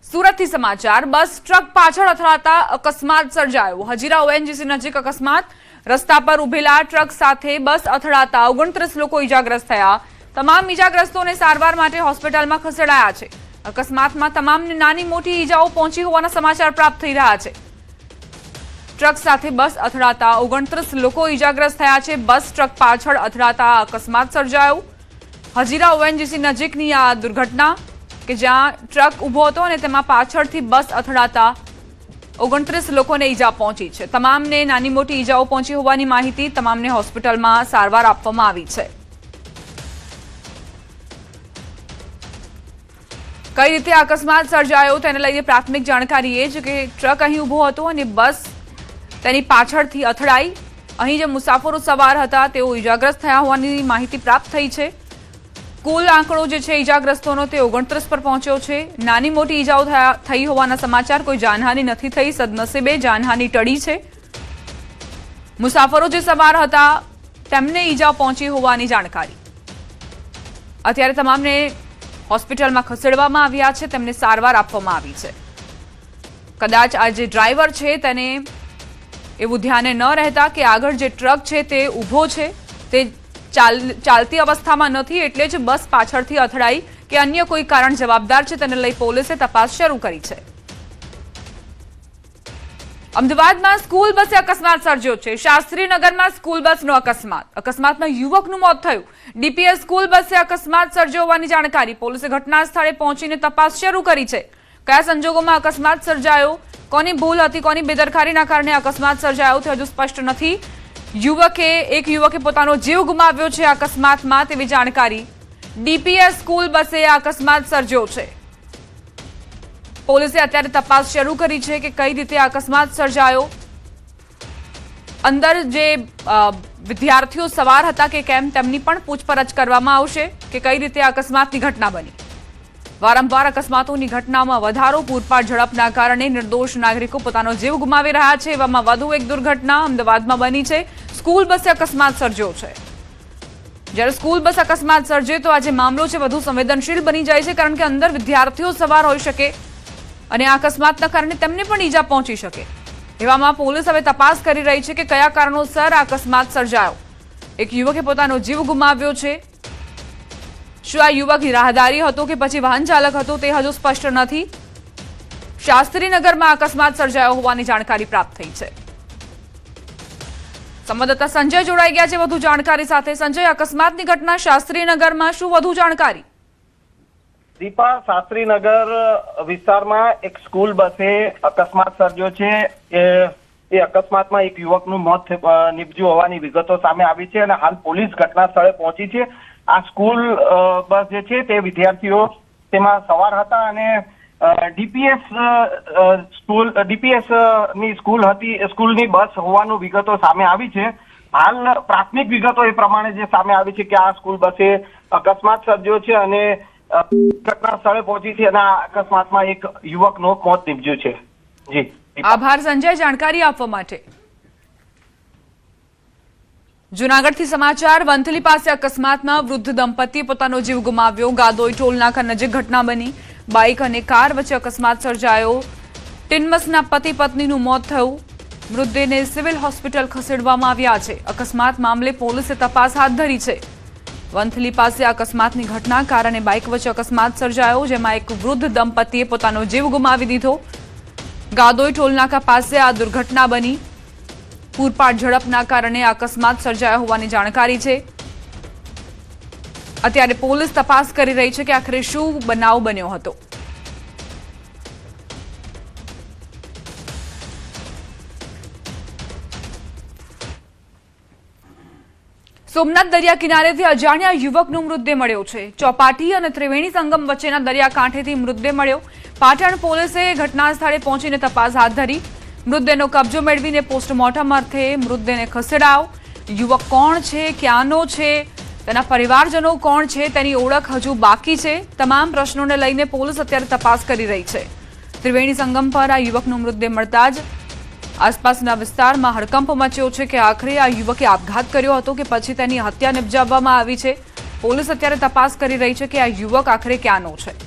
સુરતથી સમાચાર bus truck પાછળ અથડાતા અકસ્માત સર્જાયો। હજીરા ઓએનજીસી નજીક અકસ્માત। રસ્તા પર ઉભેલા ટ્રક સાથે બસ અથડાતા 29 લોકો ઈજાગ્રસ્ત થયા। તમામ ઈજાગ્રસ્તોને સારવાર માટે હોસ્પિટલમાં ખસેડાયા છે। અકસ્માતમાં તમામને નાની મોટી ઈજાઓ પહોંચી હોવાના સમાચાર પ્રાપ્ત થઈ રહ્યા છે। ટ્રક સાથે બસ અથડાતા 29 લોકો ઈજાગ્રસ્ત થયા છે। બસ ટ્રક પાછળ અથડાતા અકસ્માત સર્જાયો। હજીરા ઓએનજીસી નજીકની આ દુર્ઘટના કે જ્યાં ટ્રક ઊભો હતો અને તેમાં પાછળથી બસ અથડાતા 29 લોકોને ઈજા પહોંચી છે। તમામને નાની મોટી ઈજાઓ પહોંચી હોવાની માહિતી। તમામને હોસ્પિટલમાં સારવાર આપવામાં આવી છે। કઈ રીતે અકસ્માત સર્જાયો તેને લઈને પ્રાથમિક જાણકારી એ છે કે ટ્રક અહીં ઊભો હતો અને બસ તેની પાછળથી અથડાઈ। અહીં જે મુસાફરો સવાર હતા તેઓ ઈજાગ્રસ્ત થયા હોવાની માહિતી પ્રાપ્ત થઈ છે। કુલ આંકડો જે છે ઈજાગ્રસ્તોનો તે 29 પર પહોંચ્યો છે। નાની મોટી ઈજાઓ થઈ હોવાના સમાચાર। કોઈ જાનહાનિ નથી થઈ, સદનસીબે જાનહાનિ ટળી છે। મુસાફરો જે સવાર હતા તેમને ઈજા પહોંચી હોવાની જાણકારી। અત્યારે તમામને હોસ્પિટલમાં ખસેડવામાં આવ્યા છે, તેમને સારવાર આપવામાં આવી છે। કદાચ આ જે ડ્રાઈવર છે તેને એવું ધ્યાને ન રહેતા કે આગળ જે ટ્રક છે તે ઊભો છે, તે ચાલતી અવસ્થામાં નથી, એટલે જ બસ પાછળથી અથડાઈ કે અન્ય કોઈ કારણ જવાબદાર છે તેને લઈ પોલીસે તપાસ શરૂ કરી છે। અમદાવાદમાં સ્કૂલ બસે અકસ્માત સર્જ્યો છે। શાસ્ત્રીનગરમાં સ્કૂલ બસનો અકસ્માતમાં યુવકનું મોત થયું। ડીપીએસ સ્કૂલ બસે અકસ્માત સર્જ્યો હોવાની જાણકારી। પોલીસે ઘટના સ્થળે પહોંચીને તપાસ શરૂ કરી છે। કયા સંજોગોમાં અકસ્માત સર્જાયો, કોની ભૂલ હતી, કોની બેદરકારીના કારણે અકસ્માત સર્જાયો તે હજુ સ્પષ્ટ નથી। એક યુવકે પોતાનો જીવ ગુમાવ્યો છે અકસ્માતમાં તેવી જાણકારી। ડીપીએસ સ્કૂલ બસે અકસ્માત સર્જ્યો છે। પોલીસે અત્યારે તપાસ શરૂ કરી છે કે કઈ રીતે અકસ્માત સર્જાયો। અંદર જે વિદ્યાર્થીઓ સવાર હતા કે કેમ તેમની પણ પૂછપરછ કરવામાં આવશે કે કઈ રીતે અકસ્માતની ઘટના બની। વારંવાર અકસ્માતોની ઘટનામાં વધારો। પૂરપાટ ઝડપના કારણે નિર્દોષ નાગરિકો પોતાનો જીવ ગુમાવી રહ્યા છે। એવામાં વધુ એક દુર્ઘટના અમદાવાદમાં બની છે। સ્કૂલ બસે અકસ્માત સર્જ્યો છે। જ્યારે સ્કૂલ બસ અકસ્માત સર્જે તો આ જે મામલો છે વધુ સંવેદનશીલ બની જાય છે, કારણ કે અંદર વિદ્યાર્થીઓ સવાર હોઈ શકે અને આ અકસ્માતના કારણે તેમને પણ ઈજા પહોંચી શકે। એવામાં પોલીસ હવે તપાસ કરી રહી છે કે કયા કારણોસર આ અકસ્માત સર્જાયો। એક યુવકે પોતાનો જીવ ગુમાવ્યો છે। શું આ યુવક રાહદારી હતો કે પછી વાહન ચાલક હતો તે હજુ સ્પષ્ટ નથી। શાસ્ત્રીનગરમાં અકસ્માત સર્જાયો હોવાની જાણકારી પ્રાપ્ત થઈ છે। સંવાદદાતા સંજય જોડાઈ ગયા છે વધુ જાણકારી સાથે। સંજય, અકસ્માતની ઘટના શાસ્ત્રીનગરમાં, શું વધુ જાણકારી? દીપા, શાસ્ત્રીનગર વિસ્તારમાં એક સ્કૂલ બસે અકસ્માત સર્જ્યો છે। એ અકસ્માતમાં એક યુવકનું મોત નીપજ્યું હોવાની વિગતો સામે આવી છે અને હાલ પોલીસ ઘટના સ્થળે પહોંચી છે। આ સ્કૂલ બસ જે છે તે વિદ્યાર્થીઓ તેમાં સવાર હતા અને ડીપીએસ ની સ્કૂલ હતી, સ્કૂલની બસ હોવાનું વિગતો સામે આવી છે। હાલ પ્રાથમિક વિગતો એ પ્રમાણે જે સામે આવી છે કે આ સ્કૂલ બસે અકસ્માત સર્જ્યો છે અને ઘટના સ્થળે પહોંચી છે અને આ અકસ્માતમાં એક યુવકનું મોત નીપજ્યું છે। જી, આભાર સંજય જાણકારી આપવા માટે। જૂનાગઢથી સમાચાર। વંથલી પાસે અકસ્માતમાં વૃદ્ધ દંપતીએ પોતાનો જીવ ગુમાવ્યો। ગાદોઈ ટોલ નાકા નજીક ઘટના બની। બાઇક અને કાર વચ્ચે અકસ્માત સર્જાયો। ટિનમસના પતિ પત્નીનું મોત થયું। મૃતદેહને સિવિલ હોસ્પિટલ ખસેડવામાં આવ્યા છે। અકસ્માત મામલે પોલીસે તપાસ હાથ ધરી છે। વંથલી પાસે અકસ્માતની ઘટના કાર અને બાઇક વચ્ચે અકસ્માત સર્જાયો, જેમાં એક વૃદ્ધ દંપતીએ પોતાનો જીવ ગુમાવી દીધો। ગાદોઈ ટોલ નાકા પાસે આ દુર્ઘટના બની। પૂરપાટ ઝડપના કારણે અકસ્માત સર્જાયો હોવાની જાણકારી છે। અત્યારે પોલીસ તપાસ કરી રહી છે કે આખરે શું બનાવ બન્યો હતો। સોમનાથ દરિયા કિનારેથી અજાણ્યા યુવકનો મૃતદેહ મળ્યો છે। ચોપાટી અને ત્રિવેણી સંગમ વચ્ચેના દરિયાકાંઠેથી મૃતદેહ મળ્યો। પાટણ પોલીસે ઘટના સ્થળે પહોંચીને તપાસ હાથ ધરી। મૃતદેહનો કબજો મેળવીને પોસ્ટમોર્ટમ અર્થે મૃતદેહને ખસેડાયો। યુવક કોણ છે, ક્યાંનો છે, તેના પરિવારજનો કોણ છે તેની ઓળખ હજુ બાકી છે। તમામ પ્રશ્નોને લઈને પોલીસ અત્યારે તપાસ કરી રહી છે। ત્રિવેણી સંગમ પર આ યુવકનો મૃતદેહ મળતા જ આસપાસના વિસ્તારમાં હડકંપ મચ્યો છે કે આખરે આ યુવકે આપઘાત કર્યો હતો કે પછી તેની હત્યા નિપજાવવામાં આવી છે। પોલીસ અત્યારે તપાસ કરી રહી છે કે આ યુવક આખરે ક્યાંનો છે।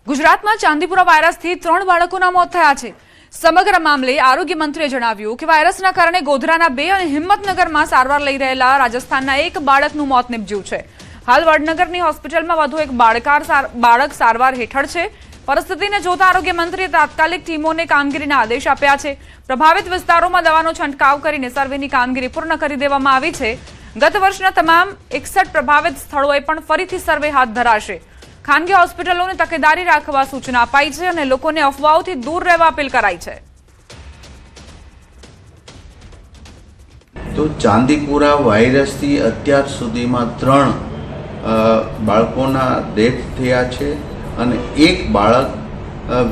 ગુજરાતમાં ચાંદીપુરા વાયરસથી 3 બાળકોના મોત થયા છે। સમગ્ર મામલે આરોગ્ય મંત્રીએ જણાવ્યું કે વાયરસના કારણે ગોધરાના 2 અને હિંમતનગરમાં સારવાર લઈ રહેલા રાજસ્થાનના 1 બાળકનું મોત નીપજ્યું છે। હાલ વડનગરની હોસ્પિટલમાં વધુ એક બાળક સારવાર હેઠળ છે। પરિસ્થિતિને જોતા આરોગ્ય મંત્રીએ તાત્કાલિક ટીમોને કામગીરીના આદેશ આપ્યા છે। પ્રભાવિત વિસ્તારોમાં દવાનો છંટકાવ કરીને સર્વેની કામગીરી પૂર્ણ કરી દેવામાં આવી છે। ગત વર્ષના તમામ 61 પ્રભાવિત સ્થળોએ પણ ફરીથી સર્વે હાથ ધરાશે। ખાનગી હોસ્પિટલોને તકેદારી રાખવા સૂચના અપાઈ છે અને લોકોને અફવાઓથી દૂર રહેવા અપીલ કરાઈ છે। તો ચાંદીપુરા વાયરસથી અત્યાર સુધીમાં 3 બાળકોના ડેથ થયા છે અને 1 બાળક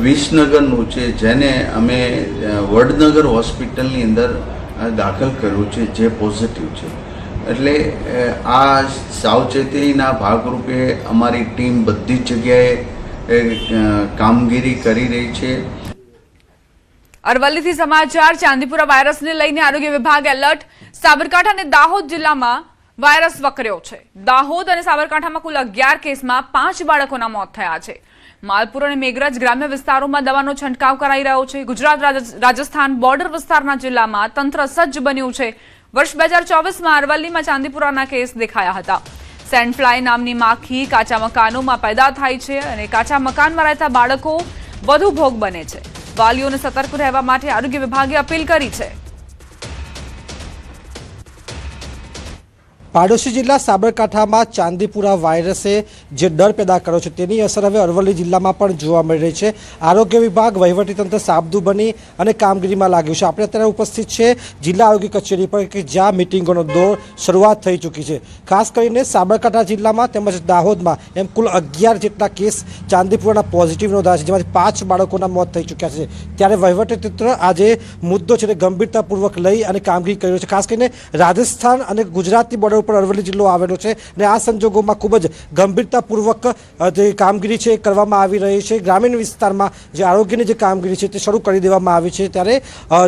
વિસનગરનું છે, જેને અમે વડનગર હોસ્પિટલની અંદર દાખલ કર્યું છે, જે પોઝિટિવ છે। એટલે આ સાવચેતીના ભાગરૂપે અમારી ટીમ બધી જગ્યાએ કામગીરી કરી રહી છે। અરવલ્લીથી સમાચાર। ચાંદીપુરા વાયરસને લઈને આરોગ્ય વિભાગ એલર્ટ। સાબરકાંઠા અને દાહોદ જિલ્લામાં વાયરસ વકર્યો છે। દાહોદ અને સાબરકાંઠામાં કુલ 11 કેસમાં 5 બાળકોના મોત થયા છે। માલપુર અને મેઘરજ ગ્રામ્ય વિસ્તારોમાં દવાનો છંટકાવ કરાઈ રહ્યો છે। ગુજરાત રાજસ્થાન બોર્ડર વિસ્તારના જિલ્લામાં તંત્ર સજ્જ બન્યું છે। વર્ષ 2024માં અરવલ્લીમાં ચાંદીપુરાના કેસ દેખાયા હતા। સેન્ડફ્લાય નામની માખી કાચા મકાનોમાં પેદા થાય છે અને કાચા મકાનમાં રહેતા બાળકો વધુ ભોગ બને છે। વાલીઓને સતર્ક રહેવા માટે આરોગ્ય વિભાગે અપીલ કરી છે। પાડોશી જિલ્લા સાબરકાંઠામાં ચાંદીપુરા વાયરસે જે ડર પેદા કર્યો છે તેની અસર હવે અરવલ્લી જિલ્લામાં પણ જોવા મળી રહી છે। આરોગ્ય વિભાગ વહીવટીતંત્ર સાબદું બની અને કામગીરીમાં લાગ્યું છે। આપણે અત્યારે ઉપસ્થિત છે જિલ્લા આરોગ્ય કચેરી પર કે જ્યાં મિટિંગોનો દોર શરૂઆત થઈ ચૂકી છે। ખાસ કરીને સાબરકાંઠા જિલ્લામાં તેમજ દાહોદમાં એમ કુલ 11 જેટલા કેસ ચાંદીપુરાના પોઝિટિવ નોંધાયા છે, જેમાંથી 5 બાળકોના મોત થઈ ચૂક્યા છે। ત્યારે વહીવટીતંત્ર આજે મુદ્દો છે તે ગંભીરતાપૂર્વક લઈ અને કામગીરી કરી રહ્યું છે। ખાસ કરીને રાજસ્થાન અને ગુજરાતની બોર્ડર પર અરવલ્લી જિલ્લો આવેલો છે અને આ સંજોગોમાં ખૂબ જ ગંભીરતાપૂર્વક જે કામગીરી છે કરવામાં આવી રહી છે। ગ્રામીણ વિસ્તારમાં જે આરોગ્યની જે કામગીરી છે તે શરૂ કરી દેવામાં આવી છે। ત્યારે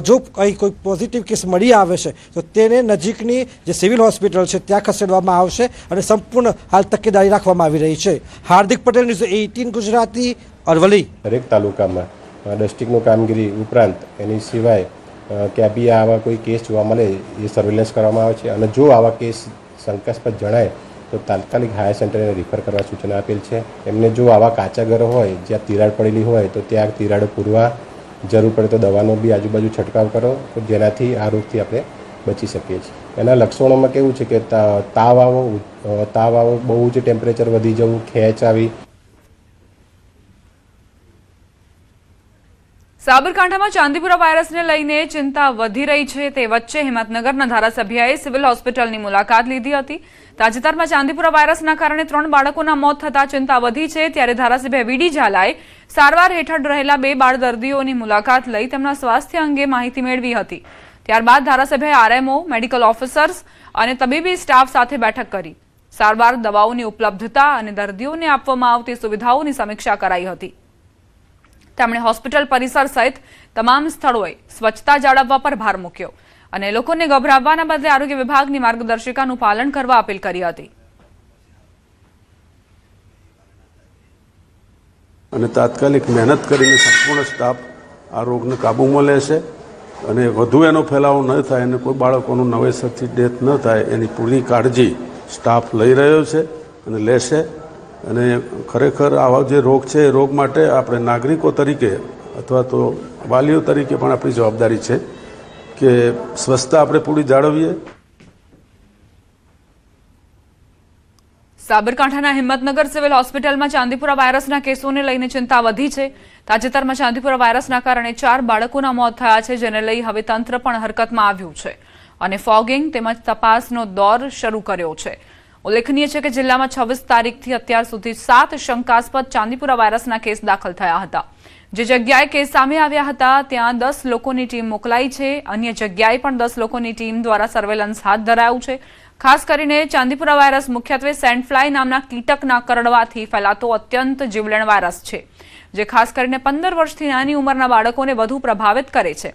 જો કોઈ પોઝિટિવ કેસ મળી આવે છે તો તેને નજીકની જે સિવિલ હોસ્પિટલ છે ત્યાં ખસેડવામાં આવશે અને સંપૂર્ણ હાલ તકેદારી રાખવામાં આવી રહી છે। હાર્દિક પટેલ, ન્યૂઝ 18 ગુજરાતી, અરવલ્લી। દરેક તાલુકામાં ડિસ્ટ્રિક્ટનું કામગીરી ઉપરાંત એની સિવાય ક્યાં બી આવા કોઈ કેસ જોવા મળે એ સર્વેલન્સ કરવામાં આવે છે અને જો આવા કેસ શંકાસ્પદ જણાય તો તાત્કાલિક હાયર સેન્ટરને રિફર કરવા સૂચના આપેલ છે। એમને જો આવા કાચા ઘર હોય જ્યાં તિરાડ પડેલી હોય તો ત્યાં તિરાડો પૂરવા, જરૂર પડે તો દવાનો બી આજુબાજુ છંટકાવ કરો, તો જેનાથી આ રોગથી આપણે બચી શકીએ છીએ। એના લક્ષણોમાં કેવું છે કે તાવ આવો, બહુ જ ટેમ્પરેચર વધી જવું, ખેંચ આવી। સાબરકાંઠામાં ચાંદીપુરા વાયરસને લઈને ચિંતા વધી રહી છે। તે વચ્ચે હિંમતનગરના ધારાસભ્યએ સિવિલ હોસ્પિટલની મુલાકાત લીધી હતી। તાજેતરમાં ચાંદીપુરા વાયરસના કારણે 3 બાળકોના મોત થતા ચિંતા વધી છે। ત્યારે ધારાસભ્ય વીડી ઝાલાએ સારવાર હેઠળ રહેલા 2 બાળ દર્દીઓની મુલાકાત લઈ તેમના સ્વાસ્થ્ય અંગે માહિતી મેળવી હતી। ત્યારબાદ ધારાસભ્યએ આરએમઓ, મેડિકલ ઓફિસર્સ અને તબીબી સ્ટાફ સાથે બેઠક કરી। સારવાર, દવાઓની ઉપલબ્ધતા અને દર્દીઓને આપવામાં આવતી સુવિધાઓની સમીક્ષા કરાઈ હતી। તેમણે હોસ્પિટલ પરિસર સહિત તમામ સ્થળોએ સ્વચ્છતા જાળવવા પર ભાર મૂક્યો અને લોકોને ગભરાવવાના બદલે આરોગ્ય વિભાગની માર્ગદર્શિકાનું પાલન કરવા અપીલ કરી હતી। અને તાત્કાલિક મહેનત કરીને સંપૂર્ણ સ્ટાફ આ રોગને કાબૂમાં લેશે અને વધુ એનો ફેલાવો ન થાય અને કોઈ બાળકોનું નવેસરથી ડેથ ન થાય એની પૂરી કાળજી સ્ટાફ લઈ રહ્યો છે અને લેશે। અને ખરેખર આવા જે રોગ છે એ રોગ માટે આપણે નાગરિકો તરીકે અથવા તો વાલીઓ તરીકે પણ આપણી જવાબદારી છે કે સ્વચ્છતા આપણે પૂરી જાળવીએ। સાબરકાંઠાના હિંમતનગર સિવિલ હોસ્પિટલમાં ચાંદીપુરા વાયરસના કેસોને લઈને ચિંતા વધી છે। તાજેતરમાં ચાંદીપુરા વાયરસના કારણે 4 બાળકોના મોત થયા છે, જેને લઈ હવે તંત્ર પણ હરકતમાં આવ્યું છે અને ફોગિંગ તેમજ તપાસનો દોર શરૂ કર્યો છે। ઉલ્લેખનીય છે કે જિલ્લામાં 26 તારીખથી અત્યાર સુધી 7 શંકાસ્પદ ચાંદીપુરા વાયરસના કેસ દાખલ થયા હતા। જે જગ્યાએ કેસ સામે આવ્યા હતા ત્યાં 10 લોકોની ટીમ મોકલાઈ છે। અન્ય જગ્યાએ પણ 10 લોકોની ટીમ દ્વારા સર્વેલન્સ હાથ ધરાયું છે। ખાસ કરીને ચાંદીપુરા વાયરસ મુખ્યત્વે સેન્ડફ્લાય નામના કીટકના કરડવાથી ફેલાતો અત્યંત જીવલેણ વાયરસ છે, જે ખાસ કરીને 15 વર્ષથી નાની ઉંમરના બાળકોને વધુ પ્રભાવિત કરે છે।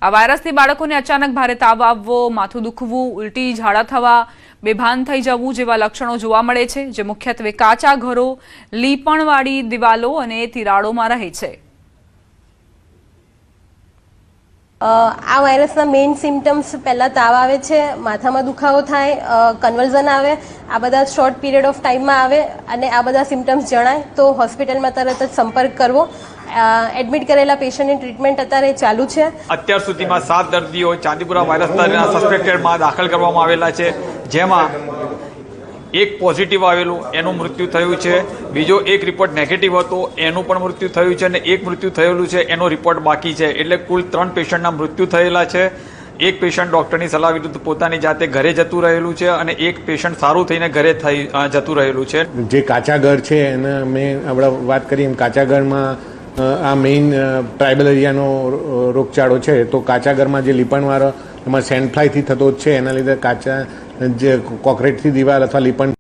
આ વાયરસથી બાળકોને અચાનક ભારે તાવ આવવો, માથું દુખવું, ઉલટી, ઝાડા થવા, બેભાન થઈ જવું જેવા લક્ષણો જોવા મળે છે, જે મુખ્યત્વે કાચા ઘરો, લીપણવાળી દિવાલો અને તિરાડોમાં રહે છે. આ વાયરસના મેઇન સિમ્ટમ્સ પહેલાં તાવ આવે છે, માથામાં દુખાવો થાય, કન્વલ્ઝન આવે, આ બધા શોર્ટ પીરિયડ ઓફ ટાઈમમાં આવે અને આ બધા સિમ્ટમ્સ જણાય તો હોસ્પિટલમાં તરત જ સંપર્ક કરવો. એડમિટ કરેલા પેશન્ટની ટ્રીટમેન્ટ અત્યારે ચાલુ છે. અત્યાર સુધીમાં 7 દર્દીઓ ચાંદીપુરા વાયરસના સસ્પેક્ટેડમાં દાખલ કરવામાં આવેલા છે, જેમાં એક પોઝિટિવ આવેલું એનું મૃત્યુ થયું છે, બીજો એક રિપોર્ટ નેગેટિવ હતો એનું પણ મૃત્યુ થયું છે અને એક મૃત્યુ થયેલું છે એનો રિપોર્ટ બાકી છે. એટલે કુલ 3 પેશન્ટના મૃત્યુ થયેલા છે. એક પેશન્ટ ડૉક્ટરની સલાહ વિરુદ્ધ પોતાની જાતે ઘરે જતું રહેલું છે અને એક પેશન્ટ સારું થઈને ઘરે જતું રહેલું છે. જે કાચા ઘર છે એને મેં આપણે વાત કરીએ એમ કાચા ઘરમાં આ મેઇન ટ્રાઇબલ એરિયાનો રોગચાળો છે. તો કાચા ઘરમાં જે લીપણવાળો એમાં સેન્ડ ફ્લાયથી થતો જ છે, એના લીધે કાચા જે કોન્ક્રીટથી દિવાલ અથવા લીપણ